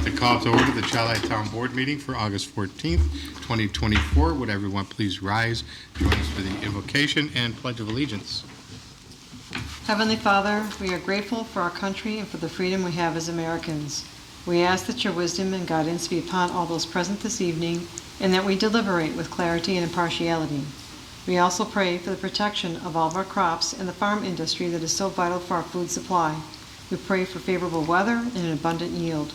like to call to order the Charlotte Town Board meeting for August 14th, 2024. Would everyone please rise, join us for the invocation and Pledge of Allegiance. Heavenly Father, we are grateful for our country and for the freedom we have as Americans. We ask that your wisdom and guidance be upon all those present this evening, and that we deliberate with clarity and impartiality. We also pray for the protection of all of our crops and the farm industry that is so vital for our food supply. We pray for favorable weather and an abundant yield.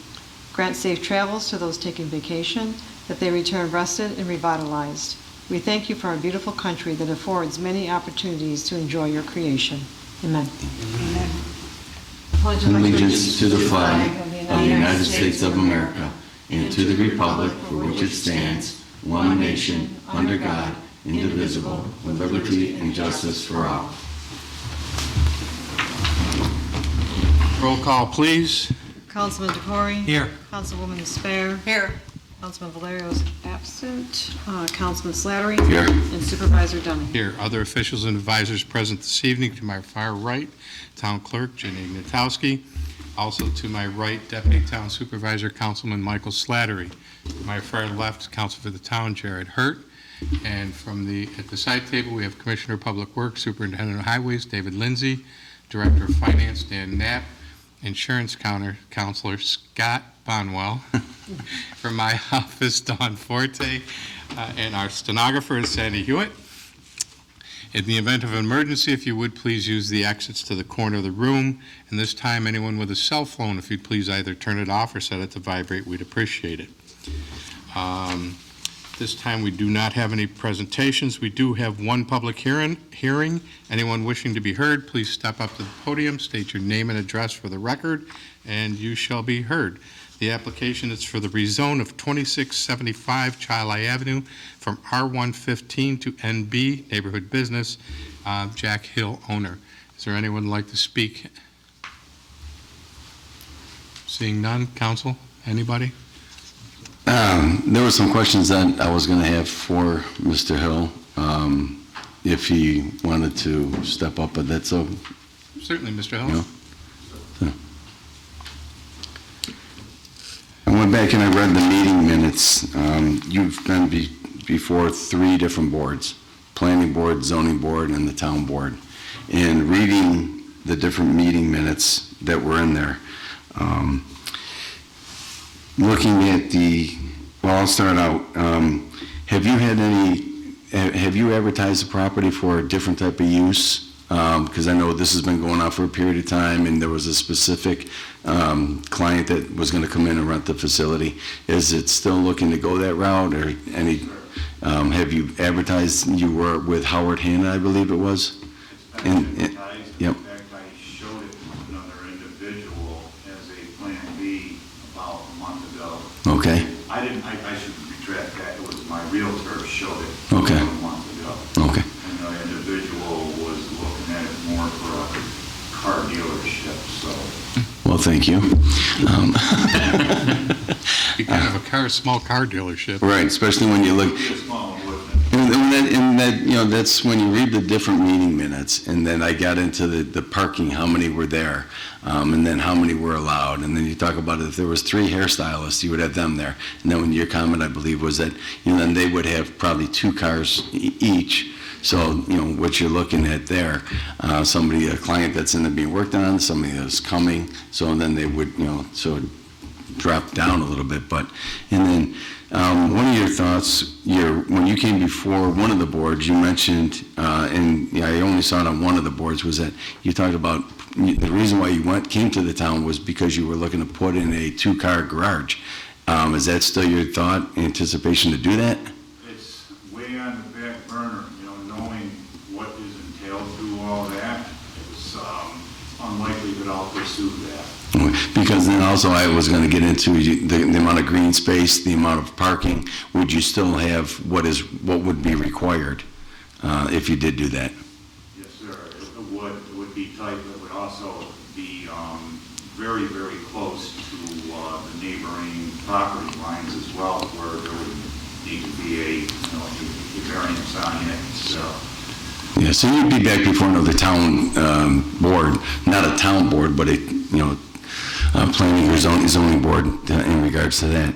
Grant safe travels to those taking vacation, that they return rested and revitalized. We thank you for our beautiful country that affords many opportunities to enjoy your creation. Amen. Amen. Allegiance to the flag of the United States of America and to the republic for which it stands, one nation, under God, indivisible, with liberty and justice for all. Roll call, please. Councilman DeCory. Here. Councilwoman Despair. Here. Councilman Valerio is absent. Councilman Slattery. Here. And Supervisor Dunning. Here. Other officials and advisors present this evening. To my far right, Town Clerk Jenny Ignatowski. Also to my right, Deputy Town Supervisor Councilman Michael Slattery. To my far left, Council for the Town Jared Hurt. And at the side table, we have Commissioner of Public Works, Superintendent of Highways David Lindsay, Director of Finance Dan Knapp, Insurance Counselor Scott Bonwell, from my office Dawn Forte, and our stenographer is Sandy Hewitt. In the event of an emergency, if you would please use the exits to the corner of the room, and this time anyone with a cell phone, if you'd please either turn it off or set it to vibrate, we'd appreciate it. This time we do not have any presentations. We do have one public hearing. Anyone wishing to be heard, please step up to the podium, state your name and address for the record, and you shall be heard. The application is for the rezone of 2675 Chili Avenue from R115 to NB, Neighborhood Business, Jack Hill, owner. Is there anyone who'd like to speak? Seeing none, council, anybody? There were some questions that I was going to have for Mr. Hill, if he wanted to step up, but that's so. Certainly, Mr. Hill. You know, so. I went back and I read the meeting minutes. You've been before 3 different boards: planning board, zoning board, and the town board. And reading the different meeting minutes that were in there, looking at well, I'll start out. Have you advertised the property for a different type of use? Because I know this has been going on for a period of time, and there was a specific client that was going to come in and rent the facility. Is it still looking to go that route, or any? Have you advertised? You were with Howard Hanna, I believe it was. It's been advertised. Yep. In fact, I showed it to another individual as a Plan B about a month ago. Okay. I should retract that. It was my realtor showed it Okay. a month ago. Okay. And the individual was looking at it more for a car dealership, so. Well, thank you. You can have a small car dealership. Right, especially when you look. It'd be a small one, wouldn't it? And that, that's when you read the different meeting minutes, and then I got into the parking, how many were there, and then how many were allowed, and then you talk about if there was 3 hairstylists, you would have them there. And then when your comment, I believe, was that, then they would have probably 2 cars each. So, what you're looking at there, a client that's in there being worked on, somebody that's coming, so then they would, so drop down a little bit. And then one of your thoughts, when you came before one of the boards, you mentioned, and I only saw it on one of the boards, was that you talked about the reason why you came to the town was because you were looking to put in a 2-car garage. Is that still your thought, anticipation to do that? It's way on the back burner, knowing what is entailed through all that. It's unlikely that I'll pursue that. Because then also I was going to get into the amount of green space, the amount of parking. Would you still have what would be required if you did do that? Yes, sir. It would be tight, but it would also be very, very close to the neighboring property lines as well, where there would need to be a variance on it. So. Yeah, so you'd be back before another town board, not a town board, but a planning or zoning board in regards to that.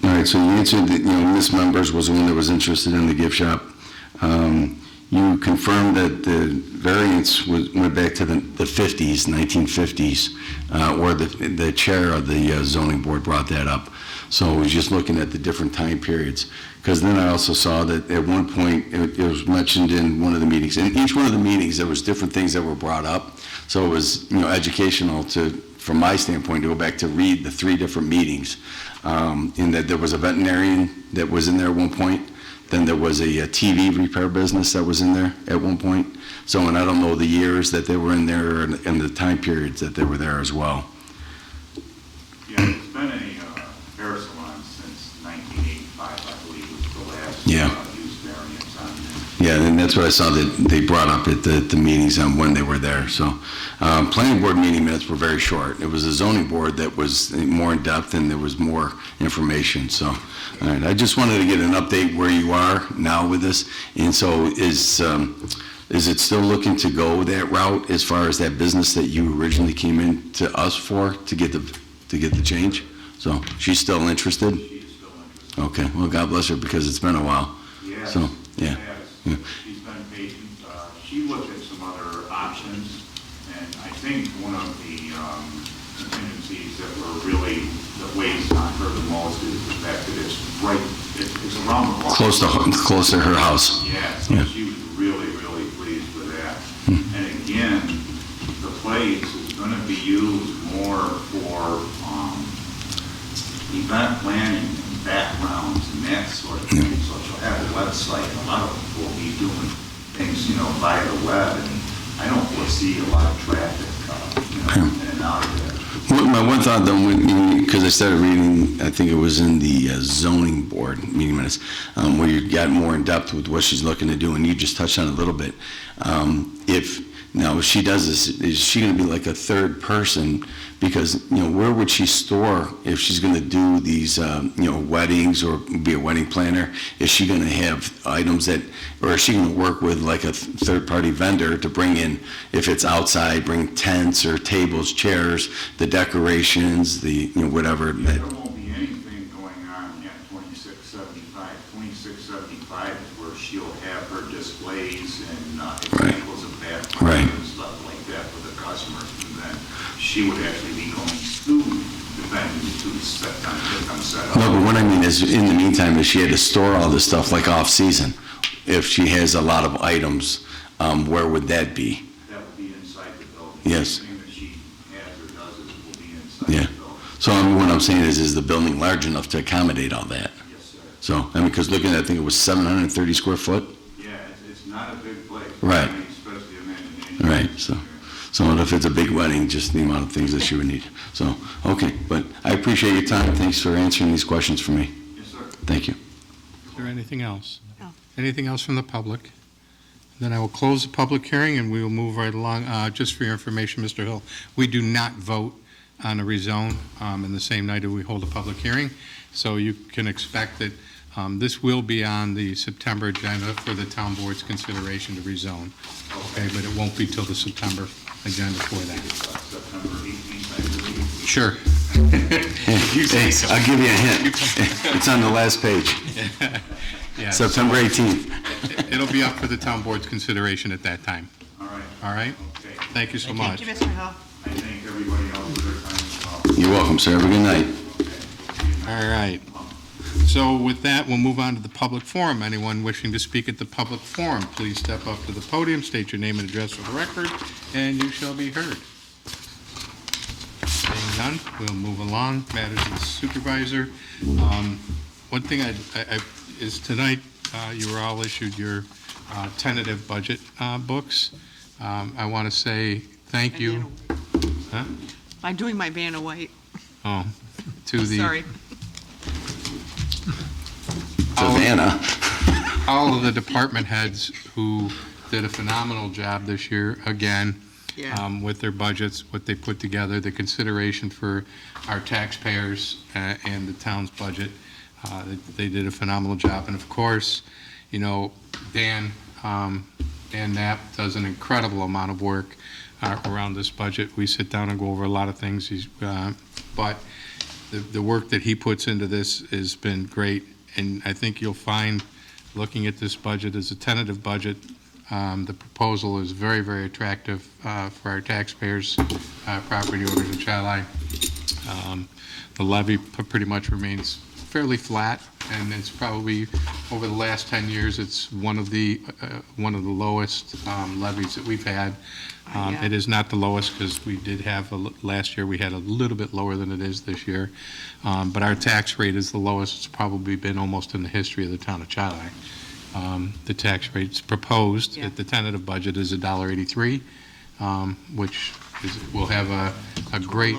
All right, so you answered that, Ms. Members was the one that was interested in the gift shop. You confirmed that the variance went back to the 50s, 1950s, or the chair of the zoning board brought that up. So I was just looking at the different time periods. Because then I also saw that at one point, it was mentioned in one of the meetings. In each one of the meetings, there was different things that were brought up. So it was, educational from my standpoint, to go back to read the 3 different meetings. In that there was a veterinarian that was in there at one point. Then there was a TV repair business that was in there at one point. So, and I don't know the years that they were in there and the time periods that they were there as well. Yeah, it's been a hair salon since 1985, I believe, was the last use variance on it. Yeah, and that's what I saw that they brought up at the meetings on when they were there. So, planning board meeting minutes were very short. It was a zoning board that was more in depth and there was more information. So, all right, I just wanted to get an update where you are now with this. And so, is it still looking to go that route as far as that business that you originally came in to us for to get the change? So, she's still interested? She is still interested. Okay, well, God bless her because it's been a while. Yes, So, yeah. yes. She's been patient. She looked at some other options, and I think one of the contingencies that weighs on her the most is the fact that it's around the block. Close to her house. Yeah, so she was really, really pleased with that. And again, the place is going to be used more for event planning and backgrounds and that sort of thing. So she'll have a website. A lot of people will be doing things, via the web, and I don't foresee a lot of traffic, in and out of there. My one thought, though, because I started reading, I think it was in the zoning board meeting minutes, where you got more in depth with what she's looking to do, and you just touched on it a little bit. If she does this, is she going to be like a third person? Because, where would she store if she's going to do these, weddings or be a wedding planner? Is she going to have items that, or is she going to work with like a third-party vendor to bring in, if it's outside, bring tents or tables, chairs, the decorations, the, whatever? There won't be anything going on at 2675. 2675 is where she'll have her displays and examples of backgrounds Right. and stuff like that for the customers. And then she would actually be going to the venue to set up. No, but what I mean is, in the meantime, if she had to store all this stuff like off-season, if she has a lot of items, where would that be? That would be inside the building. Yes. Anything that she has or does will be inside Yeah. the building. So what I'm saying is the building large enough to accommodate all that? Yes, sir. So, because looking at, I think it was 730 square foot? Yeah, it's not a big place. Right. I mean, especially imagination. Right, so if it's a big wedding, just the amount of things that she would need. So, okay, but I appreciate your time. Thanks for answering these questions for me. Yes, sir. Thank you. Is there anything else? No. Anything else from the public? Then I will close the public hearing and we will move right along. Just for your information, Mr. Hill, we do not vote on a rezone in the same night that we hold a public hearing. So you can expect that this will be on the September agenda for the town board's consideration to rezone. Okay, but it won't be till the September agenda for that. September 18th, I believe. Sure. Hey, I'll give you a hint. It's on the last page, Yeah, September 18th. it'll be up for the town board's consideration at that time. All right. All right? Okay. Thank you so much. Thank you, Mr. Hill. I thank everybody else for their time as well. You're welcome, sir. Have a good night. All right. So with that, we'll move on to the public forum. Anyone wishing to speak at the public forum, please step up to the podium, state your name and address for the record, and you shall be heard. Seeing none, we'll move along. Matters of the supervisor. One thing is tonight, you were all issued your tentative budget books. I want to say thank you. Huh? I'm doing my Vanna White. Oh, to the. Sorry. Savannah. All of the department heads who did a phenomenal job this year, again, Yeah. with their budgets, what they put together, the consideration for our taxpayers and the town's budget. They did a phenomenal job. And of course, Dan Knapp does an incredible amount of work around this budget. We sit down and go over a lot of things, but the work that he puts into this has been great, and I think you'll find, looking at this budget as a tentative budget, the proposal is very, very attractive for our taxpayers, property owners in Chi-Li. The levy pretty much remains fairly flat, and it's probably, over the last 10 years, it's one of the lowest levies that we've had. Yeah. It is not the lowest, because we did have, last year, we had a little bit lower than it is this year. But our tax rate is the lowest it's probably been almost in the history of the town of Chi-Li. The tax rate's proposed Yeah. at the tentative budget is $1.83, which will have a great,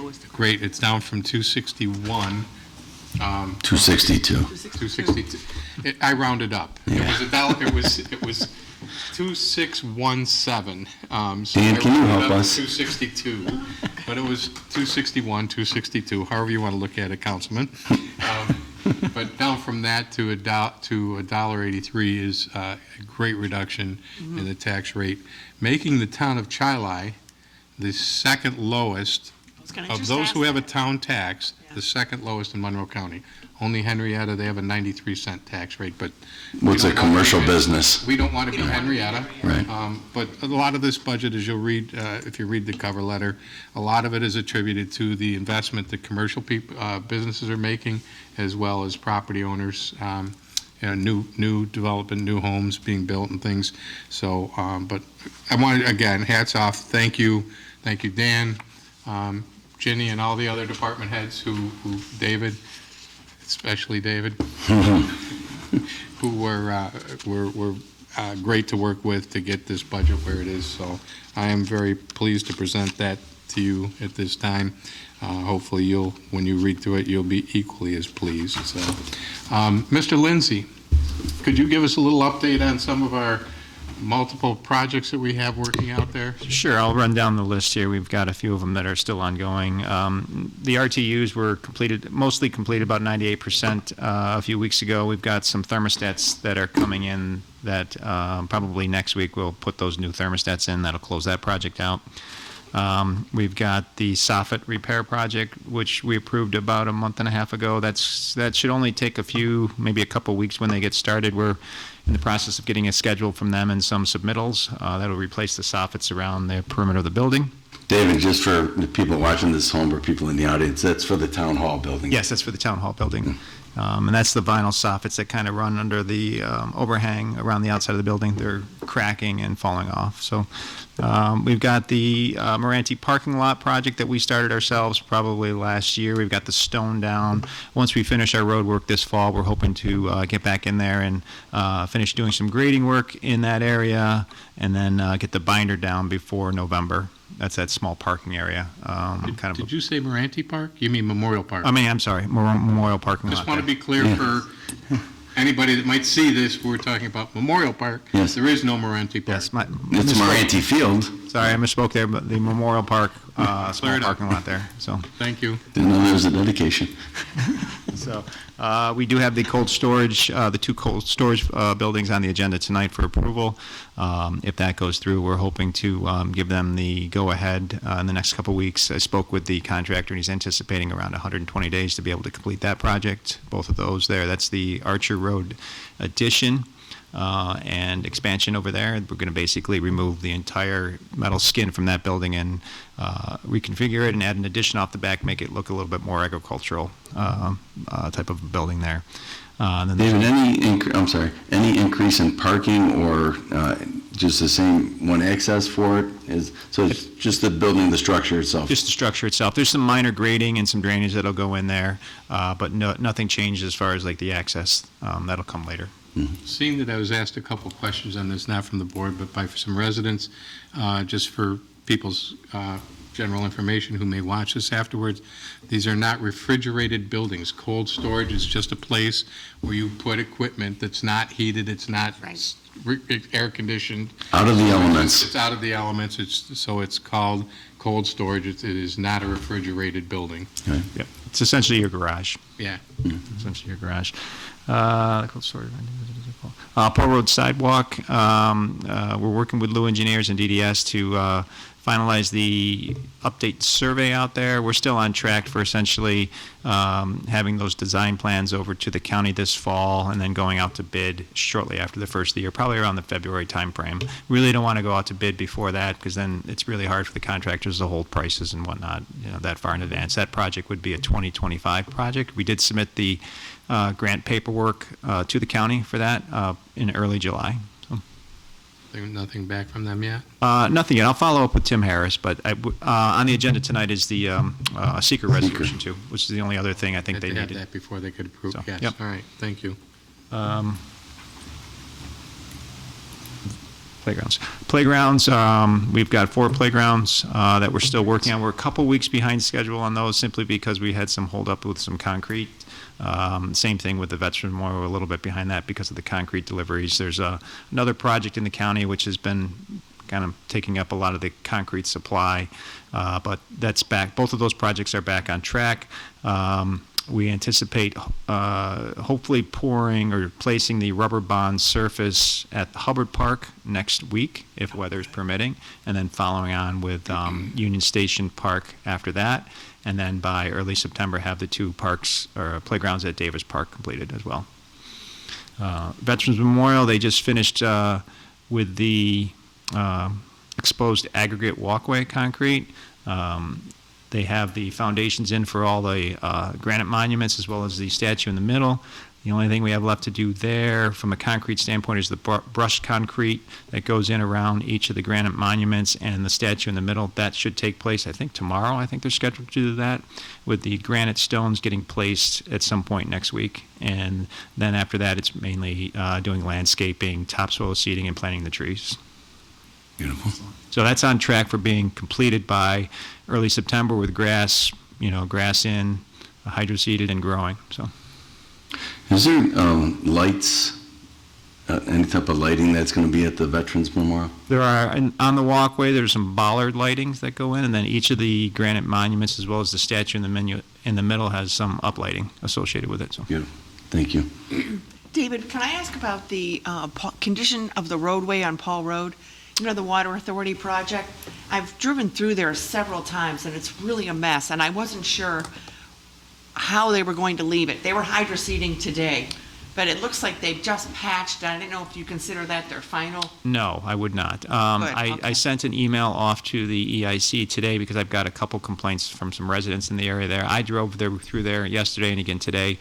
it's down from 261. 262. 262. I rounded up. It was $1. It was 2617. So Dan, I can you rounded help up to us? 262, but it was 261, 262, however you want to look at it, Councilman. But down from that to $1.83 is a great reduction in the tax rate, making the town of Chi-Li the second lowest I was gonna of just those ask who have a that. town tax, Yeah. the second lowest in Monroe County. Only Henrietta, they have a 93-cent tax rate, but. What's we a don't want commercial to be- business? We don't want to be Henrietta. Right. But a lot of this budget, as you'll read, if you read the cover letter, a lot of it is attributed to the investment that commercial businesses are making, as well as property owners, new development, new homes being built and things. So, but I want to, again, hats off, thank you, Dan, Ginny, and all the other department heads who David, especially David, who were great to work with to get this budget where it is. So I am very pleased to present that to you at this time. Hopefully when you read through it, you'll be equally as pleased. So, Mr. Lindsay, could you give us a little update on some of our multiple projects that we have working out there? Sure, I'll run down the list here. We've got a few of them that are still ongoing. The RTUs were mostly completed about 98% a few weeks ago. We've got some thermostats that are coming in that probably next week we'll put those new thermostats in. That'll close that project out. We've got the soffit repair project, which we approved about a month and a half ago. That should only take maybe a couple weeks when they get started. We're in the process of getting a schedule from them and some submittals. That'll replace the soffits around the perimeter of the building. David, just for the people watching this home or people in the audience, that's for the town hall building. Yes, that's for the town hall building. And that's the vinyl soffits that kind of run under the overhang around the outside of the building. They're cracking and falling off. So we've got the Moranti parking lot project that we started ourselves probably last year. We've got the stone down. Once we finish our road work this fall, we're hoping to get back in there and finish doing some grading work in that area, and then get the binder down before November. That's that small parking area. Did you say Moranti Park? You mean Memorial Park? I'm sorry, Memorial parking lot. Just want to there. be clear for anybody that might see this, we're talking about Memorial Park. Yes. There is no Moranti Park. Yes, It's Moranti Field. Sorry, I misspoke there, but the Memorial Park, Clear small it up. parking lot there. So, Thank you. Didn't know there was a dedication. we do have the cold storage, the two cold storage buildings on the agenda tonight for approval. If that goes through, we're hoping to give them the go-ahead in the next couple weeks. I spoke with the contractor, and he's anticipating around 120 days to be able to complete that project. Both of those there. That's the Archer Road addition and expansion over there. We're going to basically remove the entire metal skin from that building and reconfigure it and add an addition off the back, make it look a little bit more agricultural type of building there. Then there's- David, any increase in parking or just the same one access for it? So it's just the building, the structure itself? Just the structure itself. There's some minor grading and some drainage that'll go in there, but nothing changes as far as like the access. That'll come later. Seeing that I was asked a couple questions on this, not from the board, but by some residents, just for people's general information who may watch this afterwards, these are not refrigerated buildings. Cold storage is just a place where you put equipment that's not heated, it's not Right. air conditioned. Out of the elements. It's out of the elements, so it's called cold storage. It is not a refrigerated building. Yep. It's essentially your garage. Yeah. Essentially your garage. Cold storage. Paul Road sidewalk. We're working with Lou Engineers and DDS to finalize the update survey out there. We're still on track for essentially having those design plans over to the county this fall and then going out to bid shortly after the first of the year, probably around the February timeframe. Really don't want to go out to bid before that because then it's really hard for the contractors to hold prices and whatnot, that far in advance. That project would be a 2025 project. We did submit the grant paperwork to the county for that in early July. Nothing back from them yet? Nothing yet. I'll follow up with Tim Harris, but on the agenda tonight is the seeker resolution too, which is the only other thing I think they Had to have needed. that before they could approve, So, yes. yep. All right, thank you. Playgrounds, we've got 4 playgrounds that we're still working on. We're a couple weeks behind schedule on those simply because we had some hold up with some concrete. Same thing with the Veterans Memorial, we're a little bit behind that because of the concrete deliveries. There's another project in the county which has been kind of taking up a lot of the concrete supply, but that's back. Both of those projects are back on track. We anticipate hopefully pouring or placing the rubber bond surface at Hubbard Park next week, if weather's permitting, and then following on with Union Station Park after that, and then by early September have the 2 parks or playgrounds at Davis Park completed as well. Veterans Memorial, they just finished with the exposed aggregate walkway concrete. They have the foundations in for all the granite monuments as well as the statue in the middle. The only thing we have left to do there from a concrete standpoint is the brushed concrete that goes in around each of the granite monuments and the statue in the middle. That should take place, I think, tomorrow. I think they're scheduled to do that, with the granite stones getting placed at some point next week. And then after that, it's mainly doing landscaping, topsoil seeding, and planting the trees. Beautiful. So that's on track for being completed by early September with grass, grass in, hydro-seeded and growing. So Is there lights, any type of lighting that's going to be at the Veterans Memorial? there are, on the walkway, there's some bollard lightings that go in, and then each of the granite monuments as well as the statue in the middle has some uplighting associated with it. So Beautiful. Thank you. David, can I ask about the condition of the roadway on Paul Road? The Water Authority project? I've driven through there several times, and it's really a mess, and I wasn't sure how they were going to leave it. They were hydro-seeding today, but it looks like they've just patched. I didn't know if you consider that their final. no, I would not. Okay. I sent an email off to the EIC today because I've got a couple complaints from some residents in the area there. I drove through there yesterday and again today.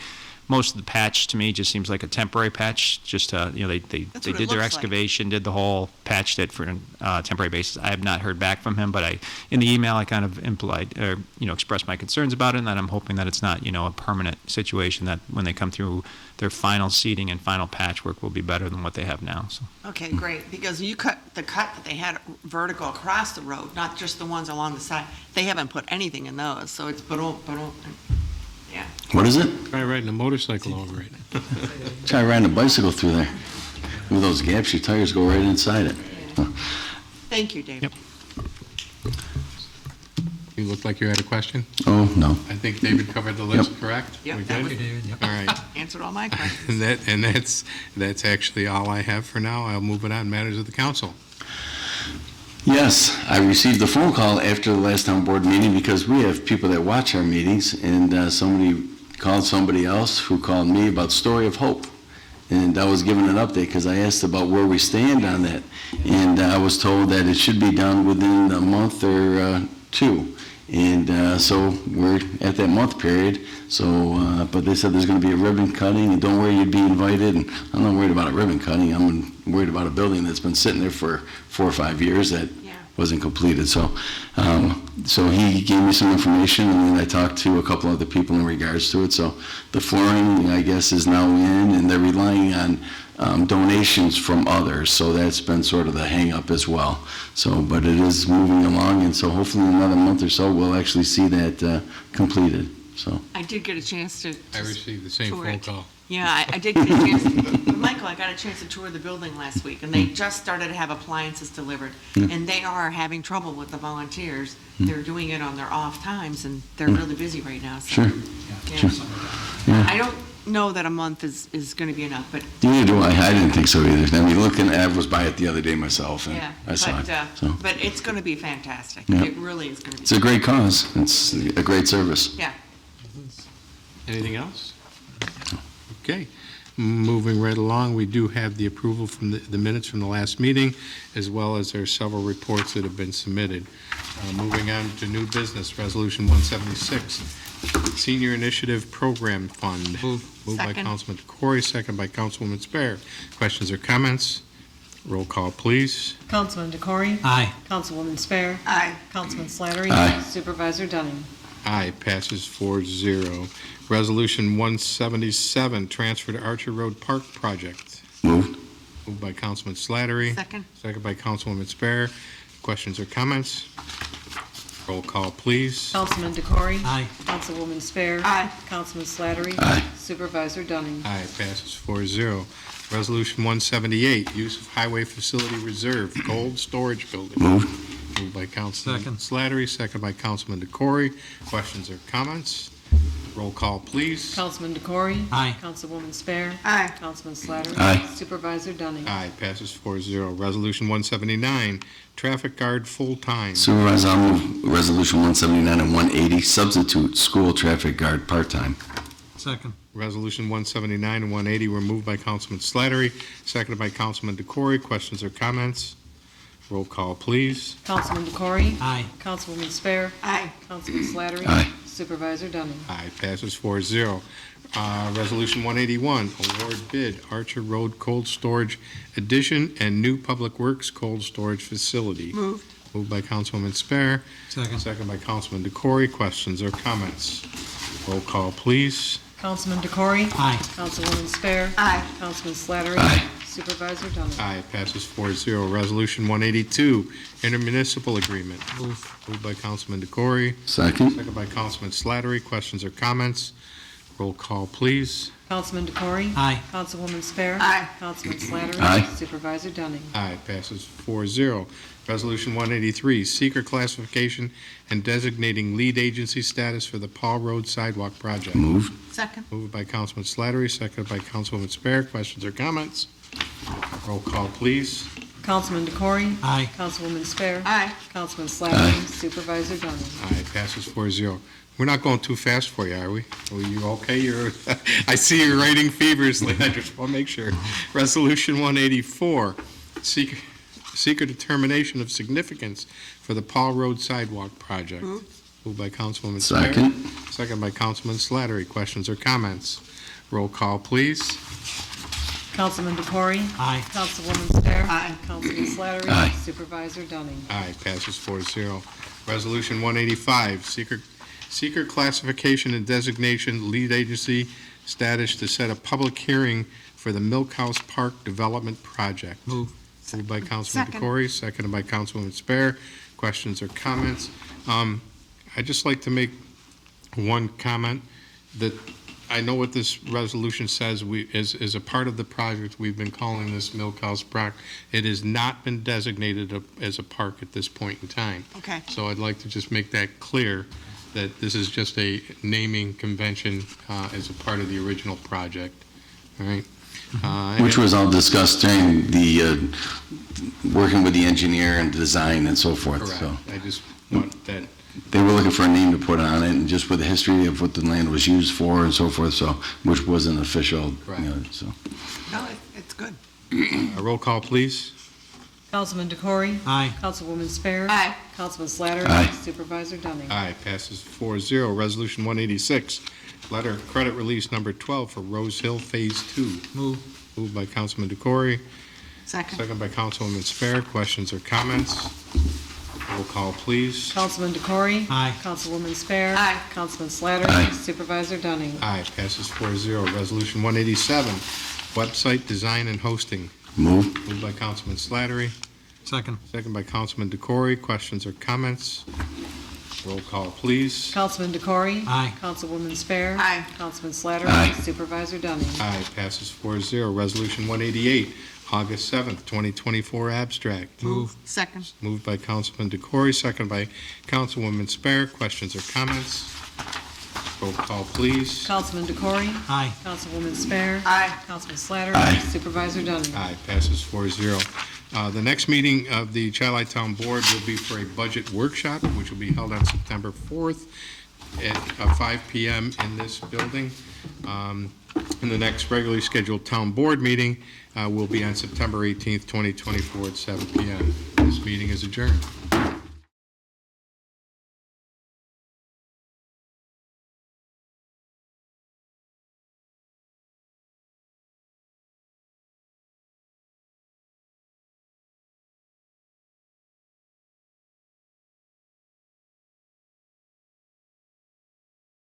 Most of the patch to me just seems like a temporary patch. Just they That's what it did their looks like. excavation, did the whole, patched it for a temporary basis. I have not heard back from him, but in the email I kind of implied or expressed my concerns about it, and that I'm hoping that it's not a permanent situation. That when they come through their final seeding and final patchwork will be better than what they have now. So. Okay, great, because you cut that they had vertical across the road, not just the ones along the side. They haven't put anything in those, so it's yeah. What is it? Try riding a motorcycle over it. Try riding a bicycle through there. With those gaps, your tires go right inside it. Thank you, David. Yep. You look like you had a question? Oh, no. I think David covered the list, correct? Yep, We that good? was- All right. Answered all my questions. And that's actually all I have for now. I'll move it on. Matters of the council. Yes, I received a phone call after the last town board meeting because we have people that watch our meetings, and somebody called somebody else who called me about Story of Hope. And I was given an update because I asked about where we stand on that. And I was told that it should be done within a month or 2. And so we're at that month period. So, but they said there's going to be a ribbon cutting, and don't worry, you'd be invited. And I'm not worried about a ribbon cutting. I'm worried about a building that's been sitting there for 4 or 5 years that wasn't completed. So, so he gave me some information, and then I talked to a couple other people in regards to it. So the flooring, I guess, is now in, and they're relying on donations from others. So that's been sort of the hang-up as well. So, but it is moving along, and so hopefully in another month or so, we'll actually see that completed. So. I did get a chance to. I received the same tour phone it. call. Yeah, I did get a chance. Michael, I got a chance to tour the building last week, and they just started to have appliances delivered, and they are having trouble with the volunteers. They're doing it on their off times, and they're really busy right now. So. Sure. Yeah. Sure. Yeah. I don't know that a month is going to be enough, but Neither do I. I didn't think so either. I mean, I was by it the other day myself, and yeah. I saw it. So But it's going to be fantastic. Yeah. It really is going to be. it's a great cause. It's a great service. Yeah. Anything else? Okay. Moving right along, we do have the approval from the minutes from the last meeting, as well as there are several reports that have been submitted. Moving on to new business, Resolution 176, Senior Initiative Program Fund. Moved by Second. Councilman Corey, second by Councilwoman Spare. Questions or comments? Roll call, please. Councilman DeCoury? Aye. Councilwoman Spare? Aye. Councilman Slattery? Aye. Supervisor Dunning? Aye, passes 4-0. Resolution 177, Transfer to Archer Road Park Project. Moved. Moved by Councilman Slattery. Second. Second by Councilwoman Spare. Questions or comments? Roll call, please. Councilman DeCoury? Aye. Councilwoman Spare? Aye. Councilman Slattery? Aye. Supervisor Dunning? Aye, passes 4-0. Resolution 178, Use of Highway Facility Reserve, Cold Storage Building. Moved. Moved by Councilman Second. Slattery, second by Councilman DeCoury. Questions or comments? Roll call, please. Councilman DeCoury? Aye. Councilwoman Spare? Aye. Councilman Slattery? Aye. Supervisor Dunning? Aye, passes 4-0. Resolution 179, Traffic Guard Full-Time. Supervisor, I'll move Resolution 179 and 180, substitute school traffic guard part-time. Second. Resolution 179 and 180 were moved by Councilman Slattery, seconded by Councilman DeCoury. Questions or comments? Roll call, please. Councilman DeCoury? Aye. Councilwoman Spare? Aye. Councilman Slattery? Aye. Supervisor Dunning? Aye, passes 4-0. Resolution 181, award bid, Archer Road Cold Storage Addition and New Public Works Cold Storage Facility. Moved. Moved by Councilwoman Spare, Second. second by Councilman DeCoury. Questions or comments? Roll call, please. Councilman DeCoury? Aye. Councilwoman Spare? Aye. Councilman Slattery? Aye. Supervisor Dunning? Aye, passes 4-0. Resolution 182, intermunicipal agreement. Move. Moved by Councilman DeCoury, Second. second by Councilman Slattery. Questions or comments? Roll call, please. Councilman DeCoury? Aye. Councilwoman Spare? Aye. Councilman Slattery? Aye. Supervisor Dunning? Aye, passes 4-0. Resolution 183, seeker classification and designating lead agency status for the Paul Road Sidewalk Project. Moved. Second. Moved by Councilman Slattery, seconded by Councilwoman Spare. Questions or comments? Roll call, please. Councilman DeCoury? Aye. Councilwoman Spare? Aye. Councilman Slattery? Aye. Supervisor Dunning? Aye, passes 4-0. We're not going too fast for you, are we? Are you okay? I see you're writing feverishly. I just want to make sure. Resolution 184, seeker determination of significance for the Paul Road Sidewalk Project. Moved by Councilwoman Spare. Second. Second by Councilman Slattery. Questions or comments? Roll call, please. Councilman DeCoury? Aye. Councilwoman Spare? Aye. Councilman Slattery? Aye. Supervisor Dunning? Aye, passes 4-0. Resolution 185, seeker classification and designation lead agency status to set a public hearing for the Milk House Park Development Project. Move. Moved by Councilman Second. DeCoury, seconded by Councilwoman Spare. Questions or comments? I'd just like to make one comment that I know what this resolution says, is a part of the project, we've been calling this Milk House Park. It has not been designated as a park at this point in time. Okay. So I'd like to just make that clear, that this is just a naming convention as a part of the original project, all right? Which was all discussed during the, working with the engineer and design and so forth. Correct. So I just want that, they were looking for a name to put on it, and just with the history of what the land was used for and so forth, so, which wasn't official, Right. so. No, it's good. a roll call, please. Councilman DeCoury? Aye. Councilwoman Spare? Aye. Councilman Slattery? Aye. Supervisor Dunning? Aye, passes 4-0. Resolution 186, letter of credit release number 12 for Rose Hill Phase 2. Move. Moved by Councilman DeCoury, Second. second by Councilwoman Spare. Questions or comments? Roll call, please. Councilman DeCoury? Aye. Councilwoman Spare? Aye. Councilman Slattery? Aye. Supervisor Dunning? Aye, passes 4-0. Resolution 187, website design and hosting. Move. Moved by Councilman Slattery, Second. second by Councilman DeCoury. Questions or comments? Roll call, please. Councilman DeCoury? Aye. Councilwoman Spare? Aye. Councilman Slattery? Aye. Supervisor Dunning? Aye, passes 4-0. Resolution 188, August 7th, 2024 abstract. Move. Second. Moved by Councilman DeCoury, second by Councilwoman Spare. Questions or comments? Roll call, please. Councilman DeCory? Aye. Councilwoman Spare? Aye. Councilman Slatter? Aye. Supervisor Dunning? Aye, passes 4-0. The next meeting of the Chi-Li Town Board will be for a budget workshop, which will be held on September 4th at 5 p.m. in this building. And the next regularly scheduled town board meeting will be on September 18th, 2024 at 7 p.m. This meeting is adjourned.